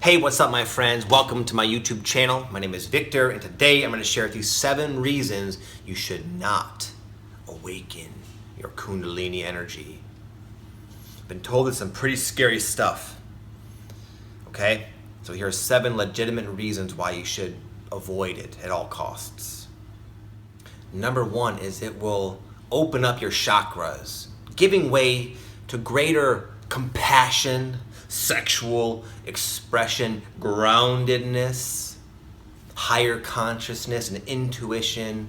Hey, what's up my friends? Welcome to my YouTube channel. My name is Victor, and today I'm going to share with you 7 reasons you should not awaken your Kundalini energy. I've been told it's some pretty scary stuff. Okay? So here are 7 legitimate reasons why you should avoid it at all costs. Number 1 is it will open up your chakras, giving way to greater compassion, sexual expression, groundedness, higher consciousness, and intuition.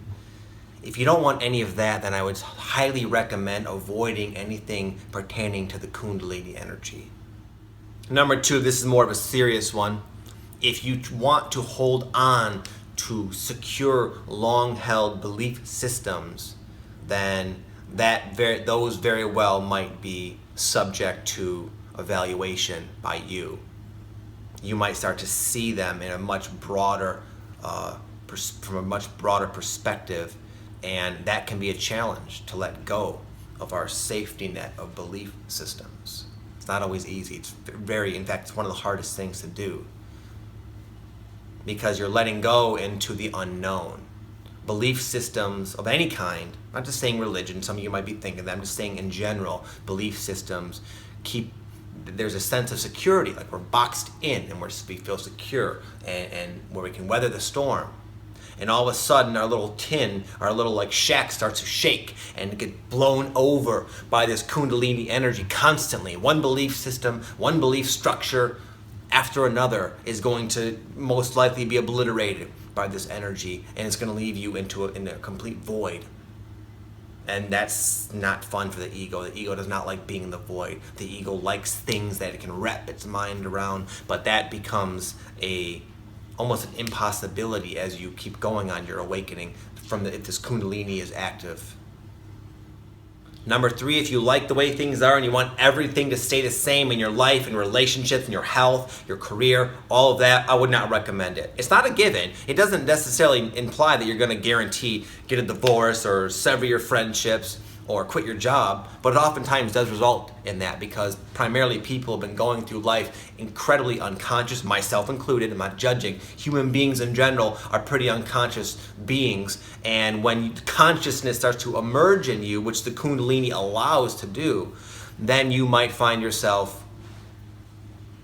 If you don't want any of that, then I would highly recommend avoiding anything pertaining to the Kundalini energy. Number 2, this is more of a serious one. If you want to hold on to secure, long-held belief systems, then those very well might be subject to evaluation by you. You might start to see them in a much broader, from a much broader perspective, and that can be a challenge to let go of our safety net of belief systems. It's not always easy. In fact, it's one of the hardest things to do because you're letting go into the unknown. Belief systems of any kind, not just saying religion, some of you might be thinking that, I'm just saying in general, belief systems there's a sense of security, like we're boxed in and we feel secure and where we can weather the storm. And all of a sudden our little shack starts to shake and get blown over by this Kundalini energy constantly. One belief system, one belief structure after another is going to most likely be obliterated by this energy, and it's going to leave you in a complete void. And that's not fun for the ego. The ego does not like being in the void. The ego likes things that it can wrap its mind around, but that becomes almost an impossibility as you keep going on your awakening if this Kundalini is active. Number 3, if you like the way things are and you want everything to stay the same in your life and relationships and your health, your career, all of that, I would not recommend it. It's not a given. It doesn't necessarily imply that you're going to guarantee get a divorce or sever your friendships or quit your job, but it oftentimes does result in that because primarily people have been going through life incredibly unconscious, myself included. I'm not judging. Human beings in general are pretty unconscious beings, and when consciousness starts to emerge in you, which the Kundalini allows to do, then you might find yourself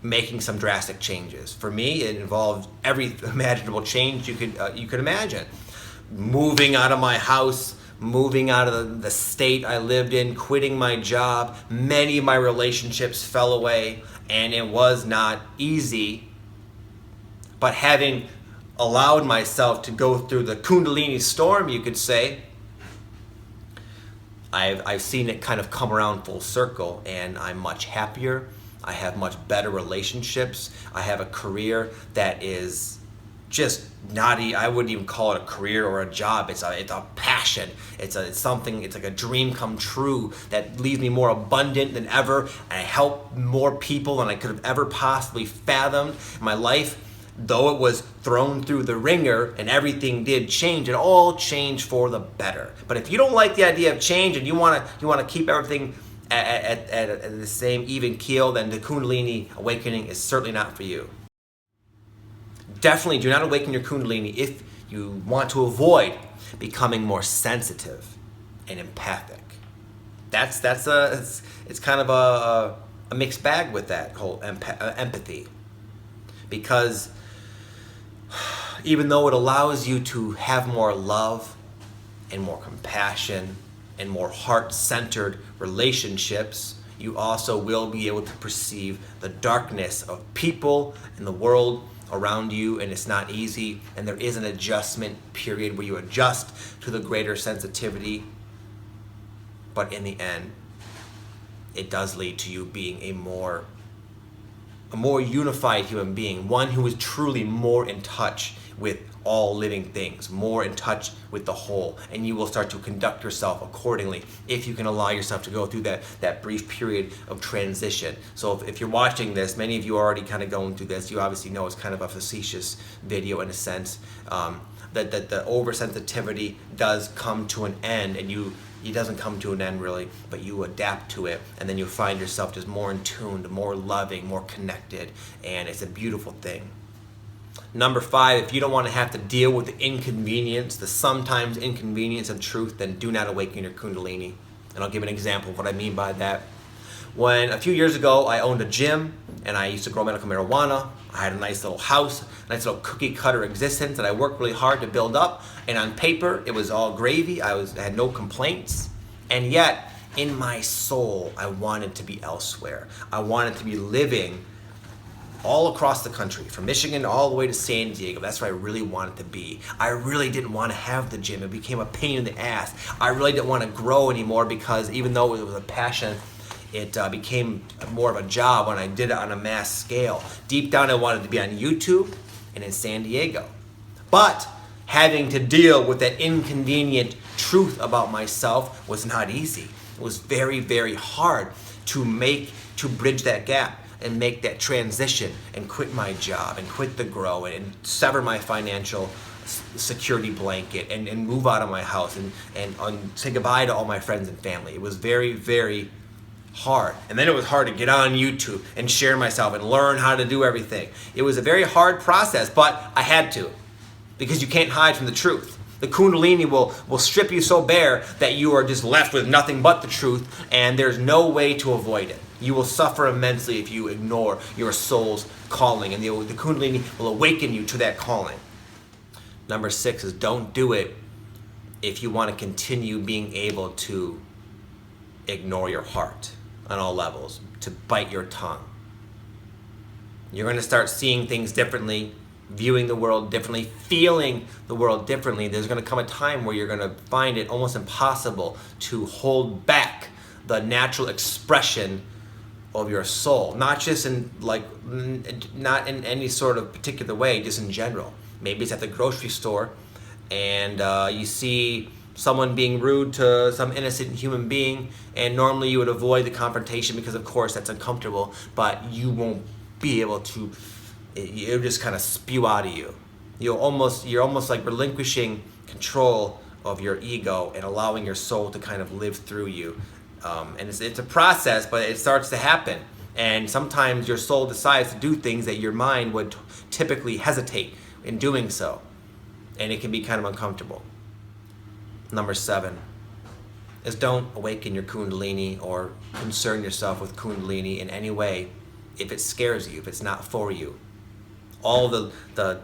making some drastic changes. For me, it involved every imaginable change you could imagine. Moving out of my house, moving out of the state I lived in, quitting my job. Many of my relationships fell away, and it was not easy. But having allowed myself to go through the Kundalini storm, you could say, I've seen it kind of come around full circle, and I'm much happier. I have much better relationships. I have a career that is just I wouldn't even call it a career or a job. It's a passion. It's like a dream come true that leaves me more abundant than ever. And I help more people than I could have ever possibly fathomed. My life, though it was thrown through the ringer and everything did change, it all changed for the better. But if you don't like the idea of change and you want to keep everything at the same even keel, then the Kundalini awakening is certainly not for you. Definitely do not awaken your Kundalini if you want to avoid becoming more sensitive and empathic. It's kind of a mixed bag with that whole empathy, because even though it allows you to have more love and more compassion and more heart-centered relationships, you also will be able to perceive the darkness of people in the world around you, and it's not easy, and there is an adjustment period where you adjust to the greater sensitivity, but in the end it does lead to you being a more unified human being, one who is truly more in touch with all living things, more in touch with the whole, and you will start to conduct yourself accordingly if you can allow yourself to go through that brief period of transition. So if you're watching this, many of you are already kind of going through this, you obviously know it's kind of a facetious video in a sense, that the oversensitivity does come to an end, and you it doesn't come to an end really, but you adapt to it, and then you find yourself just more in tune, more loving, more connected, and it's a beautiful thing. Number 5, if you don't want to have to deal with the inconvenience, the sometimes inconvenience of truth, then do not awaken your Kundalini. And I'll give an example of what I mean by that. When a few years ago I owned a gym and I used to grow medical marijuana, I had a nice little house, a nice little cookie cutter existence that I worked really hard to build up, and on paper it was all gravy. I had no complaints, and yet in my soul I wanted to be elsewhere. I wanted to be living all across the country, from Michigan all the way to San Diego. That's where I really wanted to be. I really didn't want to have the gym. It became a pain in the ass. I really didn't want to grow anymore because even though it was a passion, it became more of a job when I did it on a mass scale. Deep down I wanted to be on YouTube and in San Diego. But having to deal with that inconvenient truth about myself was not easy. It was very, very hard to bridge that gap and make that transition and quit my job and quit the grow and sever my financial security blanket and move out of my house and say goodbye to all my friends and family. It was very, very hard. And then it was hard to get on YouTube and share myself and learn how to do everything. It was a very hard process, but I had to, because you can't hide from the truth. The Kundalini will strip you so bare that you are just left with nothing but the truth, and there's no way to avoid it. You will suffer immensely if you ignore your soul's calling, and the Kundalini will awaken you to that calling. Number 6 is don't do it if you want to continue being able to ignore your heart on all levels, to bite your tongue. You're going to start seeing things differently, viewing the world differently, feeling the world differently. There's going to come a time where you're going to find it almost impossible to hold back the natural expression of your soul, not just not in any sort of particular way, just in general. Maybe it's at the grocery store and you see someone being rude to some innocent human being, and normally you would avoid the confrontation because of course that's uncomfortable, but you won't be able to, it'll just kind of spew out of you. You're almost like relinquishing control of your ego and allowing your soul to kind of live through you. And it's a process, but it starts to happen. And sometimes your soul decides to do things that your mind would typically hesitate in doing so. And it can be kind of uncomfortable. Number 7 is don't awaken your Kundalini or concern yourself with Kundalini in any way if it scares you, if it's not for you. All this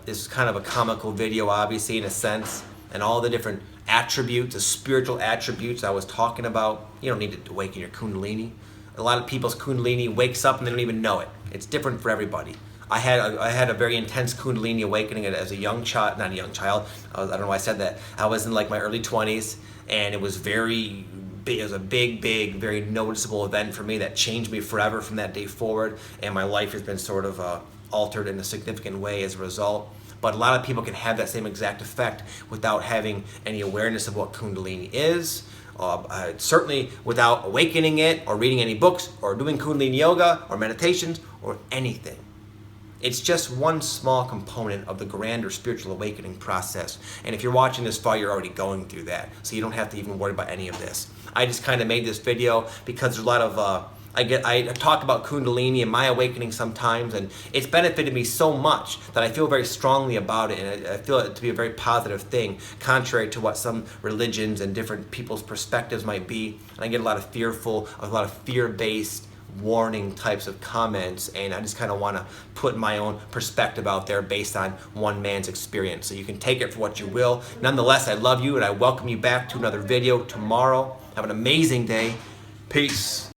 is kind of a comical video, obviously, in a sense, and all the different attributes, the spiritual attributes I was talking about. You don't need to awaken your Kundalini. A lot of people's Kundalini wakes up and they don't even know it. It's different for everybody. I had a very intense Kundalini awakening as a young child, not a young child, I don't know why I said that. I was in like my early 20s, and it was very big. It was a big, very noticeable event for me that changed me forever from that day forward, and my life has been sort of altered in a significant way as a result. But a lot of people can have that same exact effect without having any awareness of what Kundalini is, certainly without awakening it or reading any books or doing Kundalini yoga or meditations or anything. It's just one small component of the grander spiritual awakening process. And if you're watching this far, you're already going through that. So you don't have to even worry about any of this. I just kind of made this video because there's a lot of, I talk about Kundalini and my awakening sometimes, and it's benefited me so much that I feel very strongly about it, and I feel it to be a very positive thing, contrary to what some religions and different people's perspectives might be. And I get a lot of fear-based warning types of comments, and I just kind of want to put my own perspective out there based on one man's experience. So you can take it for what you will. Nonetheless, I love you and I welcome you back to another video tomorrow. Have an amazing day. Peace.